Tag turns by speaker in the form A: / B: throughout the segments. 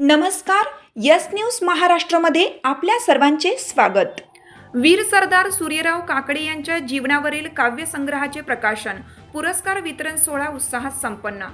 A: नमस्कार. Yes news महाराष्ट्रामध्ये आपल्या सर्वांचे स्वागत. वीर सरदार सूर्यराव काकडे यांच्या जीवनावरील काव्यसंग्रहाचे प्रकाशन, पुरस्कार वितरण सोहळा उत्साहात संपन्न.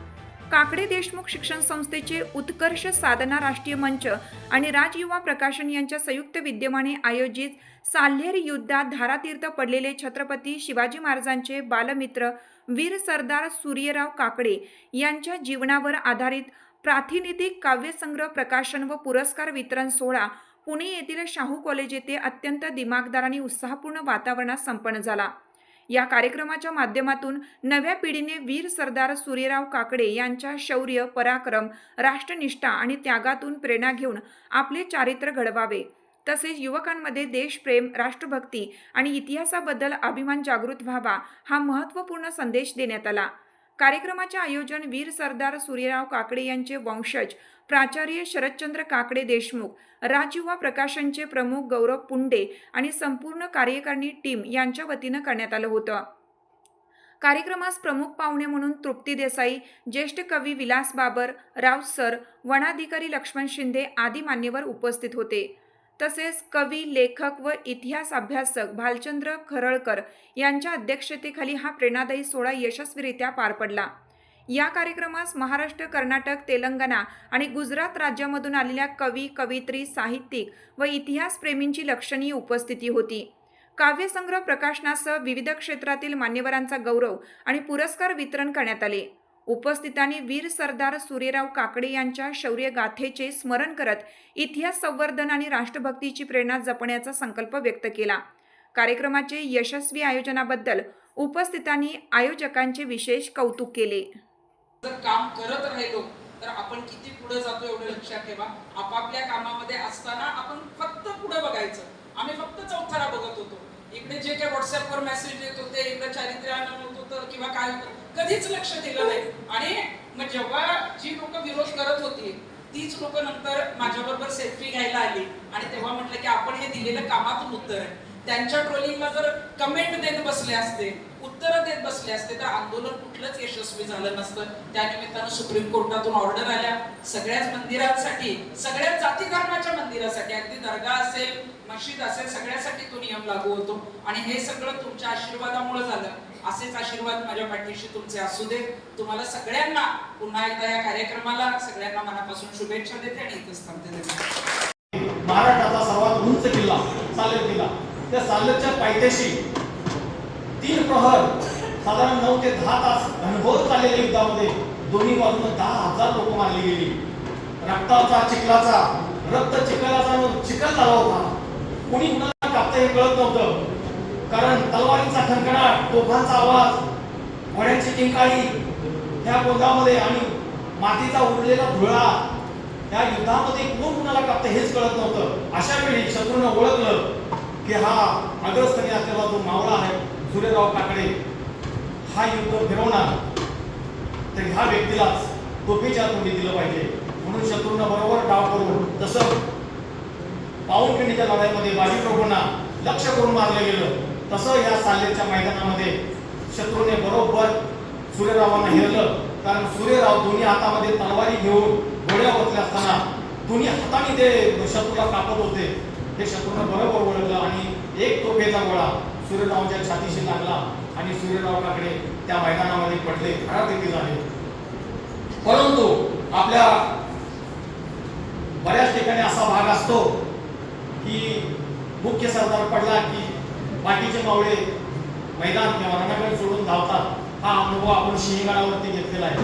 A: काकडे देशमुख शिक्षण संस्थेचे उत्कर्ष साधना राष्ट्रीय मंच आणि राजयुवा प्रकाशन यांच्या संयुक्त विद्यमाने आयोजित साल्हेर युद्धात धारातीर्थ पडलेले छत्रपती शिवाजी महाराजांचे बालमित्र वीर सरदार सूर्यराव काकडे यांच्या जीवनावर आधारित प्रातिनिधिक काव्यसंग्रह प्रकाशन व पुरस्कार वितरण सोहळा पुणे येथील शाहू कॉलेज येथे अत्यंत दिमागदार आणि उत्साहपूर्ण वातावरणात संपन्न झाला. या कार्यक्रमाच्या माध्यमातून नव्या पिढीने वीर सरदार सूर्यराव काकडे यांच्या शौर्य, पराक्रम, राष्ट्रनिष्ठा आणि त्यागातून प्रेरणा घेऊन आपले चारित्र्य घडवावे, तसेच युवकांमध्ये देशप्रेम, राष्ट्रभक्ती आणि इतिहासाबद्दल अभिमान जागृत व्हावा हा महत्त्वपूर्ण संदेश देण्यात आला. कार्यक्रमाचे आयोजन वीर सरदार सूर्यराव काकडे यांचे वंशज प्राचार्य शरदचंद्र काकडे देशमुख, राजयुवा प्रकाशनचे प्रमुख गौरव पुंडे आणि संपूर्ण कार्यकारिणी टीम यांच्या वतीनं करण्यात आलं होतं. कार्यक्रमास प्रमुख पाहुणे म्हणून तृप्ती देसाई, ज्येष्ठ कवी विलास बाबर, राव सर, वनाधिकारी लक्ष्मण शिंदे आदी मान्यवर उपस्थित होते. तसेच कवी, लेखक व इतिहास अभ्यासक भालचंद्र खरळकर यांच्या अध्यक्षतेखाली हा प्रेरणादायी सोहळा यशस्वीरित्या पार पडला. या कार्यक्रमास महाराष्ट्र, कर्नाटक, तेलंगणा आणि गुजरात राज्यामधून आलेल्या कवी, कवयित्री, साहित्यिक व इतिहासप्रेमींची लक्षणीय उपस्थिती होती. काव्यसंग्रह प्रकाशनासह विविध क्षेत्रातील मान्यवरांचा गौरव आणि पुरस्कार वितरण करण्यात आले. उपस्थितांनी वीर सरदार सूर्यराव काकडे यांच्या शौर्यगाथेचे स्मरण करत इतिहास संवर्धन आणि राष्ट्रभक्तीची प्रेरणा जपण्याचा संकल्प व्यक्त केला. कार्यक्रमाचे यशस्वी आयोजनाबद्दल उपस्थितांनी आयोजकांचे विशेष कौतुक केले.
B: जर काम करत राहिलो तर आपण किती पुढे जातो एवढं लक्षात ठेवा. आपापल्या कामामध्ये असताना आपण फक्त पुढे बघायचं. आम्ही फक्त चौथरा बघत होतो. इकडे जे काही व्हॉट्सअपवर मेसेज येत होते, इकडे चारित्र्यानं होत होतं किंवा काय कधीच लक्ष दिलं नाही. आणि मग जेव्हा जी लोक विरोध करत होती तीच लोक नंतर माझ्याबरोबर सेल्फी घ्यायला आली आणि तेव्हा म्हटलं की आपण हे दिलेलं कामातून उत्तर आहे. त्यांच्या ट्रोलिंगला जर कमेंट देत बसले असते, उत्तरं देत बसले असते तर आंदोलन कुठलंच यशस्वी झालं नसतं. त्यानिमित्तानं सुप्रीम कोर्टातून ऑर्डर आल्या सगळ्याच मंदिरांसाठी, सगळ्याच जाती धर्माच्या मंदिरासाठी, अगदी दर्गा असेल, मस्जिद असेल, सगळ्यासाठी तो नियम लागू होतो. आणि हे सगळं तुमच्या आशीर्वादामुळे झालं. असेच आशीर्वाद माझ्या पाठीशी तुमचे असू दे. तुम्हाला सगळ्यांना पुन्हा एकदा या कार्यक्रमाला सगळ्यांना मनापासून शुभेच्छा देते आणि इथेच थांबते.
C: महाराष्ट्राचा सर्वात उंच किल्ला साल्हेर किल्ला, त्या साल्हेरच्या पायथ्याशी 3 प्रहर साधारण 9 ते 10 तास घनघोर चाललेल्या युद्धामध्ये दोन्ही बाजूने 10,000 लोक मारली गेली. रक्ताचा, चिखलाचा, रक्त चिखलाचा चिखल झाला होता. कोणी कुणाला कापतं हे कळत नव्हतं. कारण तलवारीचा खणखणाट, तोफांचा आवाज, घोड्यांची किंकाळी ह्या गोंधामध्ये आणि मातीचा उडलेला धुळा, या युद्धामध्ये कोण कुणाला कापतं हेच कळत नव्हतं. अशा वेळी शत्रूनं ओळखलं की हा अग्रस्थानी असलेला जो मावळा आहे सूर्यराव काकडे, हा युद्ध फिरवणार, तर ह्या व्यक्तीलाच तोफीच्या तोंडी दिलं पाहिजे. म्हणून शत्रूनं बरोबर डाव करून, जसं पाऊनखिंडीच्या लढाईमध्ये बाजी प्रभूंना लक्ष करून मारलं गेलं, तसं या साल्हेरच्या मैदानामध्ये शत्रूने बरोबर सूर्यरावांना हेरलं. कारण सूर्यराव दोन्ही हातामध्ये तलवारी घेऊन घोड्यावर बसले असताना दोन्ही हाताने ते शत्रूला कापत होते. हे शत्रूने बरोबर ओळखलं आणि एक तोफेचा गोळा सूर्यरावांच्या छातीशी लागला आणि सूर्यराव काकडे त्या मैदानामध्ये पडले, खराब झाले. परंतु आपल्या बऱ्याच ठिकाणी असा भाग असतो की मुख्य सरदार पडला की बाकीचे मावळे मैदान किंवा रणांगण सोडून धावतात. हा अनुभव आपण सिंहगडावरती घेतलेला आहे.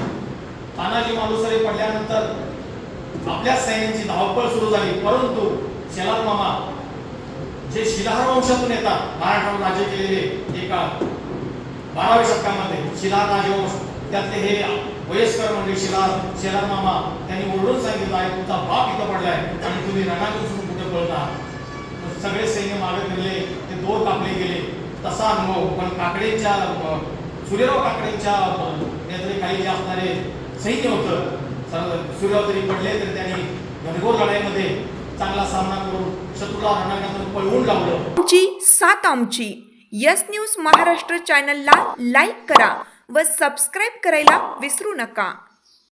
C: तानाजी मालुसरे पडल्यानंतर आपल्या सैन्याची धावपळ सुरू झाली. परंतु शेलार मामा, जे शिलाहार वंशातून येतात, महाराष्ट्रावर राज्य केलेले एका 12व्या शतकामध्ये शिलाहार राजवंश, त्यातले हे वयस्कर म्हणजे शेलार मामा, त्यांनी ओरडून सांगितलं आहे तुमचा बाप इथं पडलाय आणि तुम्ही रणांगण सोडून कुठे पळता. सगळे सैन्य मागे फिरले, ते दोर कापले गेले. तसा अनुभव पण काकडेच्या, सूर्यराव काकडेच्या नेतृत्वाखाली जे असणारे सैन्य होतं, सूर्यराव तरी पडले तर त्यांनी घनघोर लढाईमध्ये चांगला सामना करून शत्रूला रणांगणातून पळवून लावलं.
A: आमची यस न्यूज महाराष्ट्र चॅनलला लाईक करा व सबस्क्राईब करायला विसरू नका.